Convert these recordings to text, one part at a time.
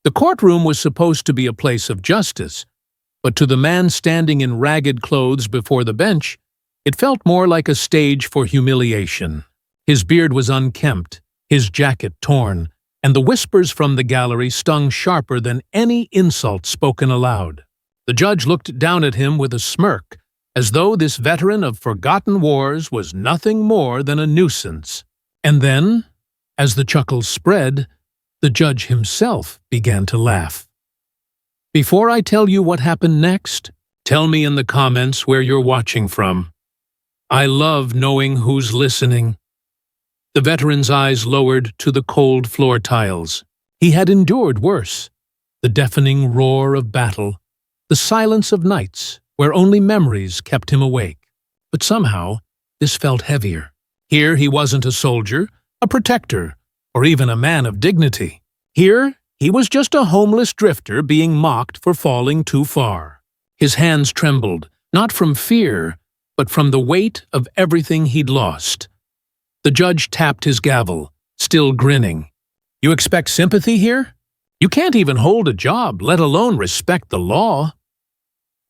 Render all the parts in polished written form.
The courtroom was supposed to be a place of justice, but to the man standing in ragged clothes before the bench, it felt more like a stage for humiliation. His beard was unkempt, his jacket torn, and the whispers from the gallery stung sharper than any insult spoken aloud. The judge looked down at him with a smirk, as though this veteran of forgotten wars was nothing more than a nuisance. And then, as the chuckles spread, the judge himself began to laugh. Before I tell you what happened next, tell me in the comments where you're watching from. I love knowing who's listening. The veteran's eyes lowered to the cold floor tiles. He had endured worse. The deafening roar of battle, the silence of nights where only memories kept him awake. But somehow, this felt heavier. Here he wasn't a soldier, a protector, or even a man of dignity. Here, he was just a homeless drifter being mocked for falling too far. His hands trembled, not from fear, but from the weight of everything he'd lost. The judge tapped his gavel, still grinning. You expect sympathy here? You can't even hold a job, let alone respect the law.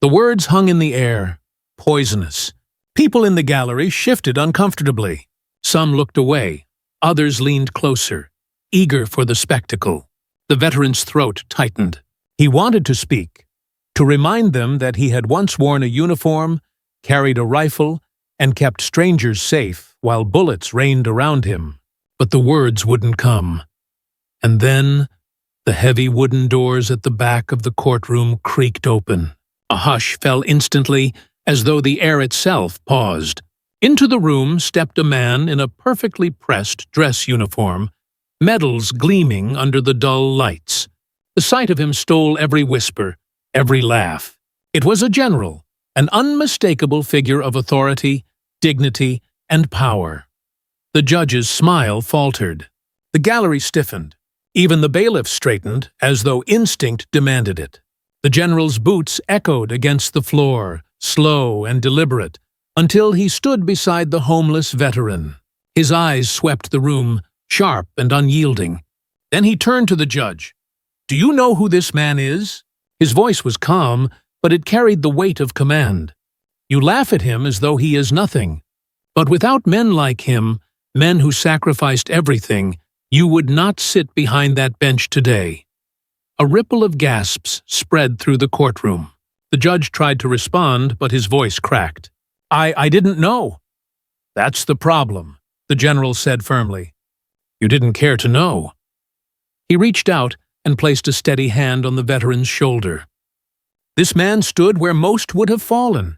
The words hung in the air, poisonous. People in the gallery shifted uncomfortably. Some looked away, others leaned closer, eager for the spectacle. The veteran's throat tightened. He wanted to speak, to remind them that he had once worn a uniform, carried a rifle, and kept strangers safe while bullets rained around him. But the words wouldn't come. And then, the heavy wooden doors at the back of the courtroom creaked open. A hush fell instantly, as though the air itself paused. Into the room stepped a man in a perfectly pressed dress uniform, medals gleaming under the dull lights. The sight of him stole every whisper, every laugh. It was a general, an unmistakable figure of authority, dignity, and power. The judge's smile faltered. The gallery stiffened. Even the bailiff straightened, as though instinct demanded it. The general's boots echoed against the floor, slow and deliberate, until he stood beside the homeless veteran. His eyes swept the room, sharp and unyielding. Then he turned to the judge. "Do you know who this man is?" His voice was calm, but it carried the weight of command. "You laugh at him as though he is nothing. But without men like him, men who sacrificed everything, you would not sit behind that bench today." A ripple of gasps spread through the courtroom. The judge tried to respond, but his voice cracked. I didn't know." "That's the problem," the general said firmly. "You didn't care to know." He reached out and placed a steady hand on the veteran's shoulder. This man stood where most would have fallen.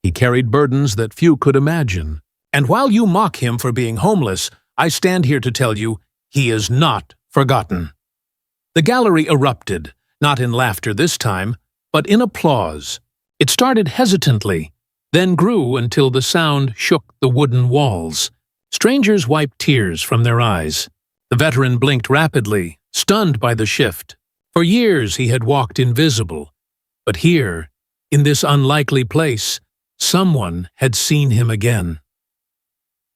He carried burdens that few could imagine. And while you mock him for being homeless, I stand here to tell you, he is not forgotten. The gallery erupted, not in laughter this time, but in applause. It started hesitantly, then grew until the sound shook the wooden walls. Strangers wiped tears from their eyes. The veteran blinked rapidly, stunned by the shift. For years he had walked invisible, but here, in this unlikely place, someone had seen him again.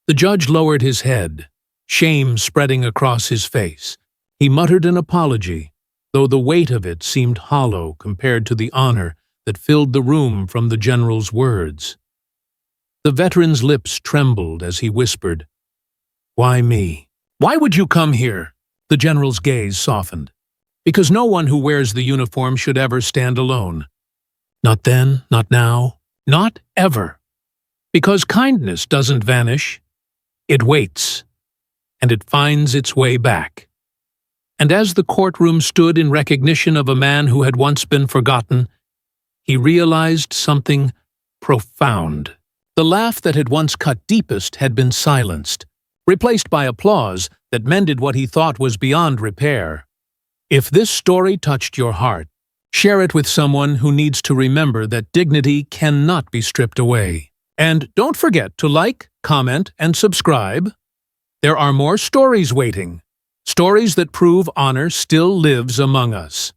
The judge lowered his head, shame spreading across his face. He muttered an apology, though the weight of it seemed hollow compared to the honor that filled the room from the general's words. The veteran's lips trembled as he whispered, "Why me? Why would you come here?" The general's gaze softened. "Because no one who wears the uniform should ever stand alone. Not then, not now, not ever. Because kindness doesn't vanish. It waits, and it finds its way back." And as the courtroom stood in recognition of a man who had once been forgotten, he realized something profound. The laugh that had once cut deepest had been silenced, replaced by applause that mended what he thought was beyond repair. If this story touched your heart, share it with someone who needs to remember that dignity cannot be stripped away. And don't forget to like, comment, and subscribe. There are more stories waiting. Stories that prove honor still lives among us.